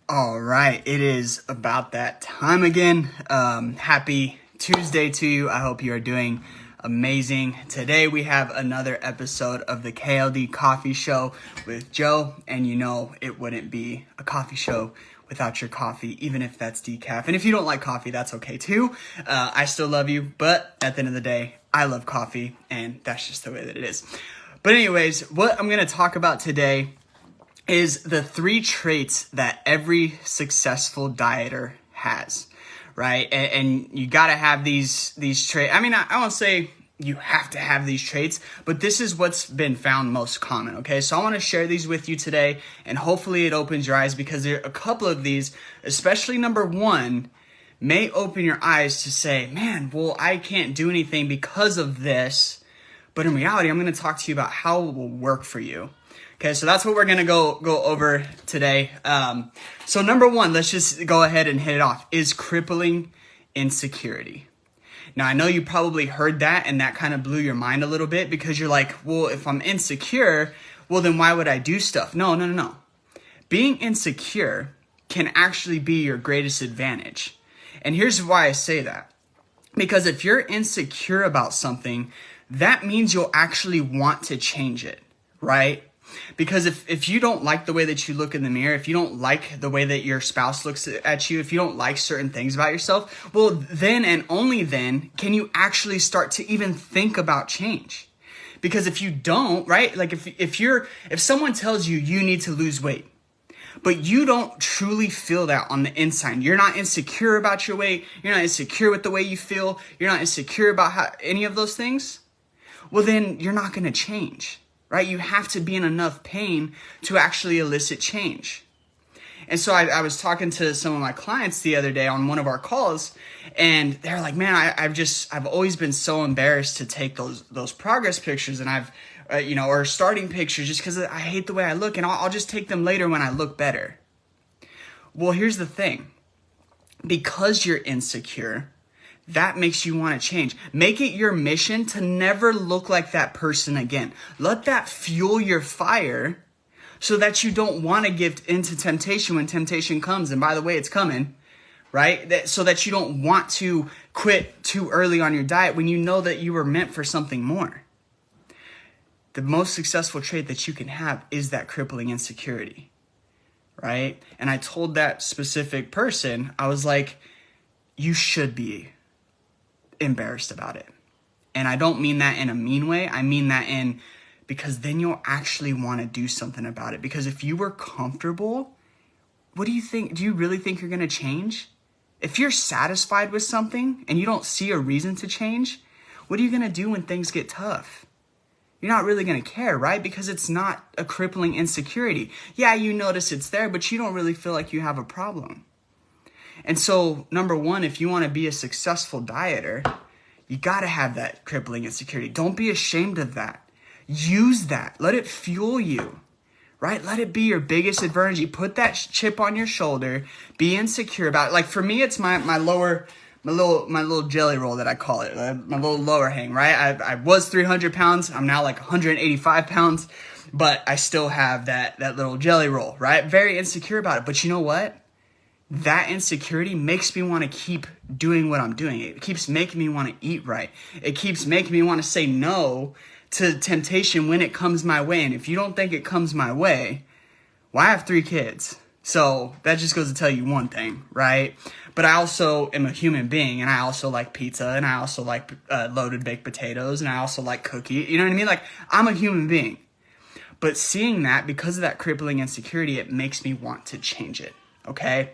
All right, it is about that time again. Happy Tuesday to you. I hope you are doing amazing. Today we have another episode of the KLD Coffee Show with Joe, and you know it wouldn't be a coffee show without your coffee, even if that's decaf. And if you don't like coffee, that's okay too. I still love you, but at the end of the day, I love coffee, and that's just the way that it is. But anyways, what I'm going to talk about today is the 3 traits that every successful dieter has, right? And you got to have these traits. I mean, I won't say you have to have these traits, but this is what's been found most common, okay? So I want to share these with you today, and hopefully it opens your eyes, because there are a couple of these, especially number 1, may open your eyes to say, man, well, I can't do anything because of this. But in reality, I'm going to talk to you about how it will work for you. Okay, so that's what we're going to go over today. So number 1, let's just go ahead and hit it off, is crippling insecurity. Now, I know you probably heard that, and that kind of blew your mind a little bit, because you're like, well, if I'm insecure, well, then why would I do stuff? No. Being insecure can actually be your greatest advantage. And here's why I say that. Because if you're insecure about something, that means you'll actually want to change it, right? Because if you don't like the way that you look in the mirror, if you don't like the way that your spouse looks at you, if you don't like certain things about yourself, well, then and only then can you actually start to even think about change. Because if you don't, right? Like if someone tells you you need to lose weight, but you don't truly feel that on the inside, you're not insecure about your weight, you're not insecure with the way you feel, you're not insecure about any of those things, well, then you're not going to change, right? You have to be in enough pain to actually elicit change. And so I was talking to some of my clients the other day on one of our calls, and they're like, man, I've always been so embarrassed to take those progress pictures, and or starting pictures, just because I hate the way I look, and I'll just take them later when I look better. Well, here's the thing. Because you're insecure, that makes you want to change. Make it your mission to never look like that person again. Let that fuel your fire so that you don't want to give into temptation when temptation comes. And by the way, it's coming, right? So that you don't want to quit too early on your diet when you know that you were meant for something more. The most successful trait that you can have is that crippling insecurity, right? And I told that specific person, I was like, you should be embarrassed about it. And I don't mean that in a mean way. I mean that because then you'll actually want to do something about it. Because if you were comfortable, what do you think? Do you really think you're going to change? If you're satisfied with something and you don't see a reason to change, what are you going to do when things get tough? You're not really going to care, right? Because it's not a crippling insecurity. Yeah, you notice it's there, but you don't really feel like you have a problem. And so, number 1, if you want to be a successful dieter, you got to have that crippling insecurity. Don't be ashamed of that. Use that. Let it fuel you, right? Let it be your biggest advantage. You put that chip on your shoulder. Be insecure about it. Like for me, it's my little jelly roll that I call it, my little lower hang, right? I was 300 pounds. I'm now like 185 pounds, but I still have that little jelly roll, right? Very insecure about it. But you know what? That insecurity makes me want to keep doing what I'm doing. It keeps making me want to eat right. It keeps making me want to say no to temptation when it comes my way. And if you don't think it comes my way, well, I have 3 kids. So that just goes to tell you one thing, right? But I also am a human being, and I also like pizza, and I also like loaded baked potatoes, and I also like cookie. You know what I mean? Like, I'm a human being. But seeing that, because of that crippling insecurity, it makes me want to change it, okay?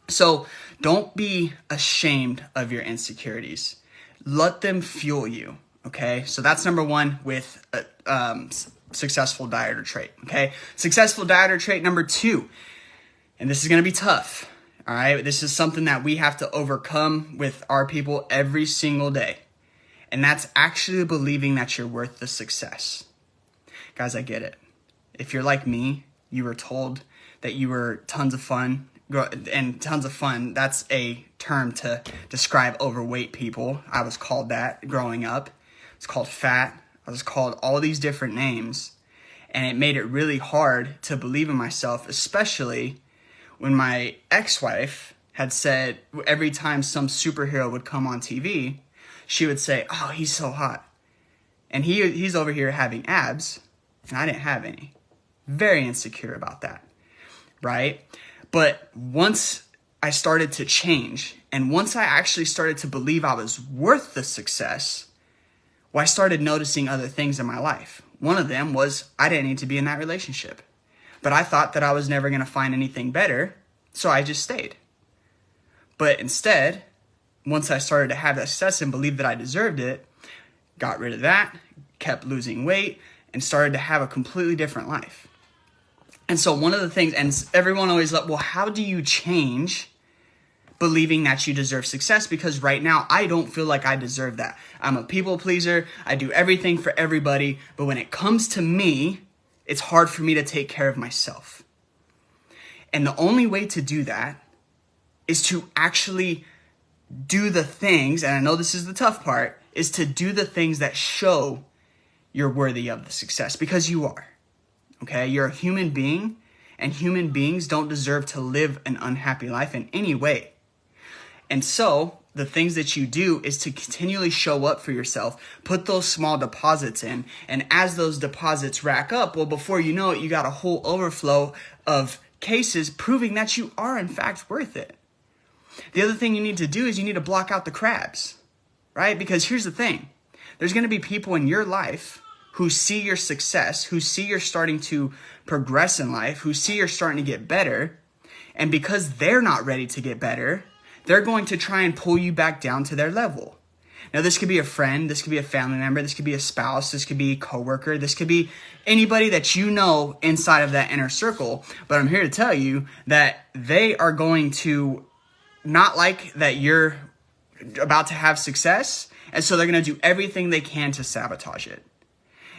So don't be ashamed of your insecurities. Let them fuel you, okay? So that's number 1 with successful dieter trait, okay? Successful dieter trait number 2, and this is going to be tough, all right? This is something that we have to overcome with our people every single day, and that's actually believing that you're worth the success. Guys, I get it. If you're like me, you were told that you were tons of fun. And tons of fun, that's a term to describe overweight people. I was called that growing up. It's called fat. I was called all these different names. And it made it really hard to believe in myself, especially when my ex-wife had said every time some superhero would come on TV, she would say, "Oh, he's so hot." And he's over here having abs, and I didn't have any. Very insecure about that, right? But once I started to change, and once I actually started to believe I was worth the success, well, I started noticing other things in my life. One of them was I didn't need to be in that relationship. But I thought that I was never going to find anything better, so I just stayed. But instead, once I started to have that success and believed that I deserved it, got rid of that, kept losing weight, and started to have a completely different life. And so one of the things, and everyone always like, well, how do you change believing that you deserve success? Because right now, I don't feel like I deserve that. I'm a people pleaser. I do everything for everybody. But when it comes to me, it's hard for me to take care of myself. And the only way to do that is to actually do the things, and I know this is the tough part, is to do the things that show you're worthy of the success, because you are. Okay, you're a human being, and human beings don't deserve to live an unhappy life in any way. And so the things that you do is to continually show up for yourself, put those small deposits in, and as those deposits rack up, well, before you know it, you got a whole overflow of cases proving that you are in fact worth it. The other thing you need to do is you need to block out the crabs, right? Because here's the thing. There's going to be people in your life who see your success, who see you're starting to progress in life, who see you're starting to get better. And because they're not ready to get better, they're going to try and pull you back down to their level. Now, this could be a friend, this could be a family member, this could be a spouse, this could be a coworker, this could be anybody that you know inside of that inner circle. But I'm here to tell you that they are going to not like that you're about to have success, and so they're going to do everything they can to sabotage it.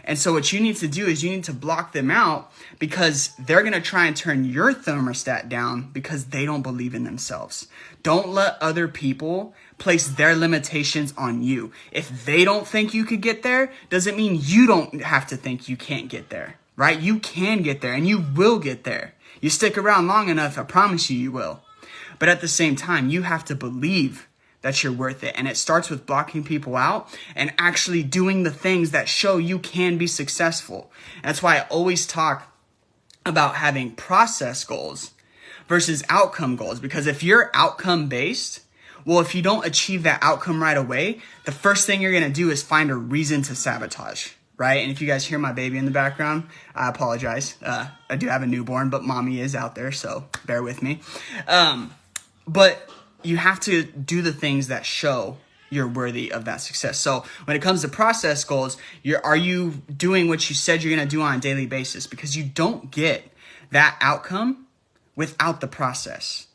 And so what you need to do is you need to block them out, because they're going to try and turn your thermostat down because they don't believe in themselves. Don't let other people place their limitations on you. If they don't think you could get there, doesn't mean you don't have to think you can't get there, right? You can get there, and you will get there. You stick around long enough, I promise you, you will. But at the same time, you have to believe that you're worth it. And it starts with blocking people out and actually doing the things that show you can be successful. And that's why I always talk about having process goals versus outcome goals. Because if you're outcome based, well, if you don't achieve that outcome right away, the first thing you're going to do is find a reason to sabotage, right? And if you guys hear my baby in the background, I apologize. I do have a newborn, but mommy is out there, so bear with me. But you have to do the things that show you're worthy of that success. So when it comes to process goals, are you doing what you said you're going to do on a daily basis? Because you don't get that outcome without the process.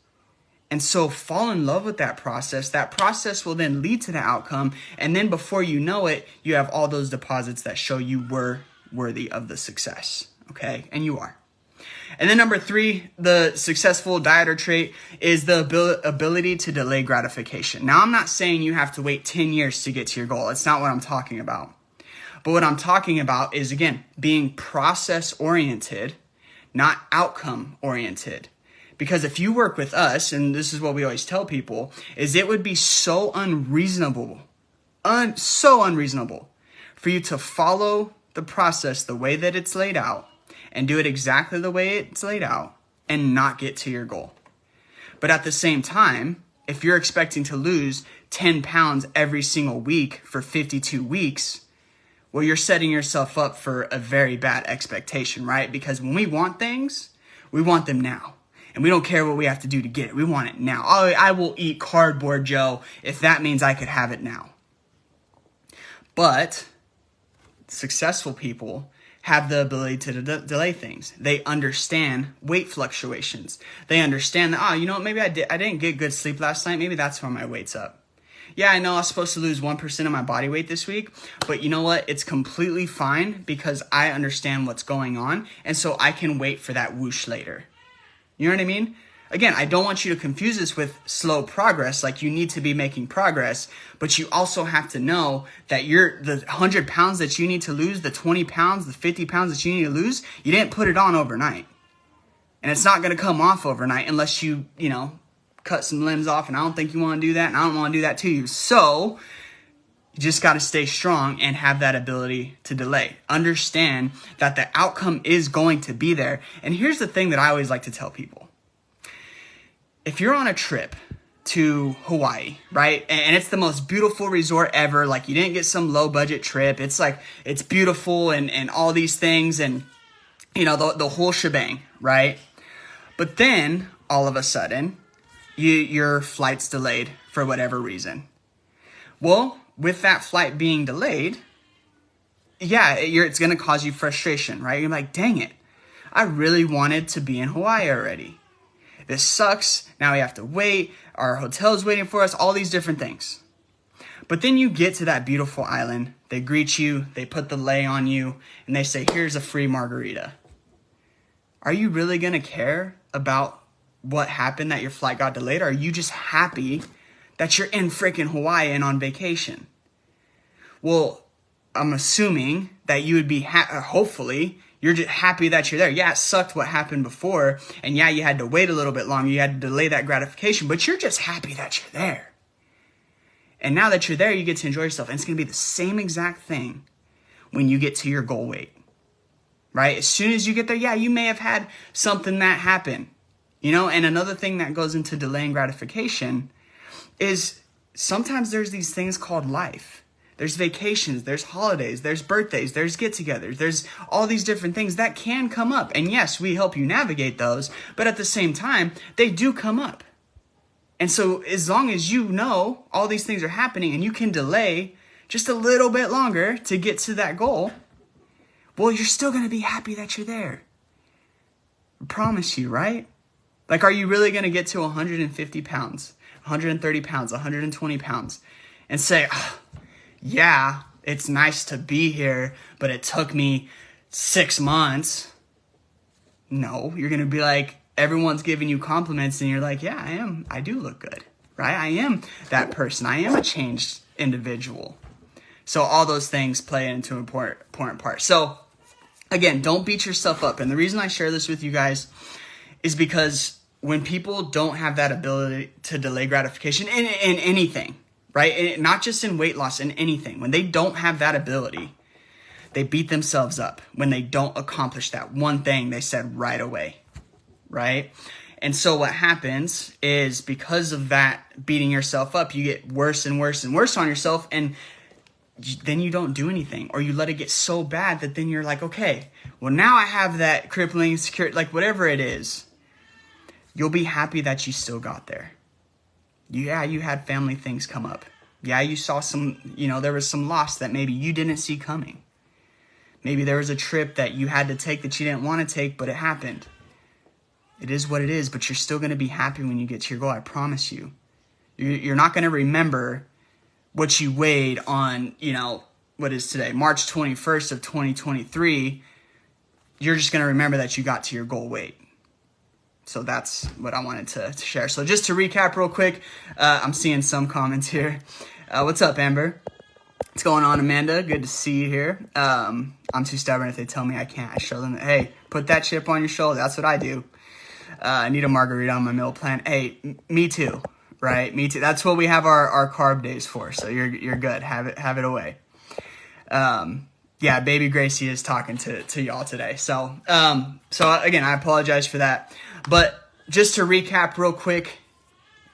And so fall in love with that process. That process will then lead to the outcome. And then before you know it, you have all those deposits that show you were worthy of the success. Okay? And you are. And then number 3, the successful dieter trait is the ability to delay gratification. Now, I'm not saying you have to wait 10 years to get to your goal. That's not what I'm talking about. But what I'm talking about is, again, being process-oriented, not outcome-oriented. Because if you work with us, and this is what we always tell people, is it would be so unreasonable for you to follow the process the way that it's laid out, and do it exactly the way it's laid out, and not get to your goal. But at the same time, if you're expecting to lose 10 pounds every single week for 52 weeks, well, you're setting yourself up for a very bad expectation, right? Because when we want things, we want them now. And we don't care what we have to do to get it. We want it now. Oh, I will eat cardboard, Joe, if that means I could have it now. But successful people have the ability to delay things. They understand weight fluctuations. They understand that, you know what, maybe I didn't get good sleep last night. Maybe that's why my weight's up. Yeah, I know I was supposed to lose 1% of my body weight this week, but you know what? It's completely fine because I understand what's going on, and so I can wait for that whoosh later. You know what I mean? Again, I don't want you to confuse this with slow progress. Like, you need to be making progress, but you also have to know that the 100 pounds that you need to lose, the 20 pounds, the 50 pounds that you need to lose, you didn't put it on overnight. And it's not going to come off overnight unless you cut some limbs off. And I don't think you want to do that. And I don't want to do that to you. So you just got to stay strong and have that ability to delay. Understand that the outcome is going to be there. And here's the thing that I always like to tell people. If you're on a trip to Hawaii, right? And it's the most beautiful resort ever. Like, you didn't get some low budget trip. It's like, it's beautiful and all these things and, the whole shebang, right? But then all of a sudden, your flight's delayed for whatever reason. Well, with that flight being delayed, it's going to cause you frustration, right? You're like, dang it, I really wanted to be in Hawaii already. This sucks. Now we have to wait. Our hotel's waiting for us, all these different things. But then you get to that beautiful island. They greet you. They put the lei on you. And they say, here's a free margarita. Are you really going to care about what happened that your flight got delayed? Or are you just happy that you're in freaking Hawaii and on vacation? Well, I'm assuming that you would be, hopefully, you're just happy that you're there. Yeah, it sucked what happened before. And yeah, you had to wait a little bit longer. You had to delay that gratification. But you're just happy that you're there. And now that you're there, you get to enjoy yourself. And it's going to be the same exact thing when you get to your goal weight. Right? As soon as you get there, you may have had something that happen. And another thing that goes into delaying gratification is sometimes there's these things called life. There's vacations, there's holidays, there's birthdays, there's get-togethers, there's all these different things that can come up. And yes, we help you navigate those, but at the same time, they do come up. And so as long as you know all these things are happening and you can delay just a little bit longer to get to that goal, well, you're still going to be happy that you're there. I promise you, right? Like, are you really going to get to 150 pounds, 130 pounds, 120 pounds and say, yeah, it's nice to be here, but it took me 6 months? No, you're going to be like, everyone's giving you compliments and you're like, yeah, I am. I do look good, right? I am that person. I am a changed individual. So all those things play into an important part. So again, don't beat yourself up. And the reason I share this with you guys is because when people don't have that ability to delay gratification in anything, right? Not just in weight loss, in anything. When they don't have that ability, they beat themselves up when they don't accomplish that one thing they said right away, right? And so what happens is because of that beating yourself up, you get worse and worse and worse on yourself, and then you don't do anything, or you let it get so bad that then you're like, okay, well, now I have that crippling insecurity, like whatever it is, you'll be happy that you still got there. Yeah, you had family things come up. Yeah, you saw some, there was some loss that maybe you didn't see coming. Maybe there was a trip that you had to take that you didn't want to take, but it happened. It is what it is, but you're still going to be happy when you get to your goal. I promise you. You're not going to remember what you weighed on, what is today, March 21st of 2023. You're just going to remember that you got to your goal weight. So that's what I wanted to share. So just to recap real quick, I'm seeing some comments here. What's up, Amber? What's going on, Amanda? Good to see you here. I'm too stubborn. If they tell me I can't, I show them that, hey, put that chip on your shoulder. That's what I do. I need a margarita on my meal plan. Hey, me too, right? Me too. That's what we have our carb days for. So you're good. Have it away. Yeah, baby Gracie is talking to y'all today. So again, I apologize for that. But just to recap real quick,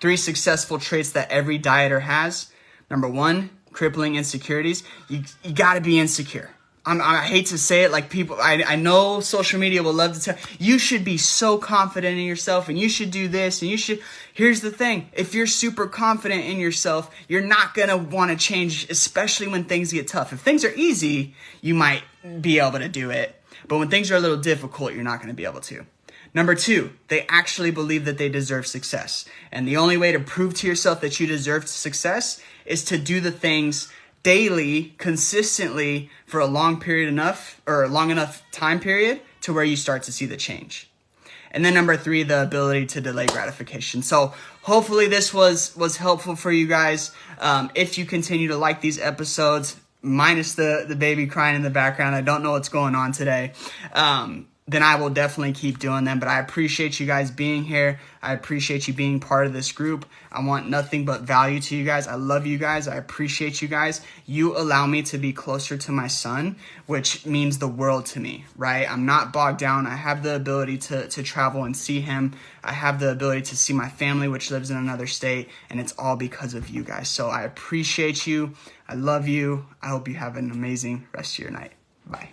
3 successful traits that every dieter has. Number 1, crippling insecurities. You got to be insecure. I hate to say it, like people, I know social media will love to tell you should be so confident in yourself and you should do this and you should. Here's the thing. If you're super confident in yourself, you're not going to want to change, especially when things get tough. If things are easy, you might be able to do it. But when things are a little difficult, you're not going to be able to. Number 2, they actually believe that they deserve success. And the only way to prove to yourself that you deserve success is to do the things daily, consistently for a long enough time period to where you start to see the change. And then number 3, the ability to delay gratification. So hopefully this was helpful for you guys. If you continue to like these episodes, minus the baby crying in the background, I don't know what's going on today. then I will definitely keep doing them. But I appreciate you guys being here. I appreciate you being part of this group. I want nothing but value to you guys. I love you guys. I appreciate you guys. You allow me to be closer to my son, which means the world to me, right? I'm not bogged down. I have the ability to travel and see him. I have the ability to see my family, which lives in another state, and it's all because of you guys. So I appreciate you. I love you. I hope you have an amazing rest of your night. Bye.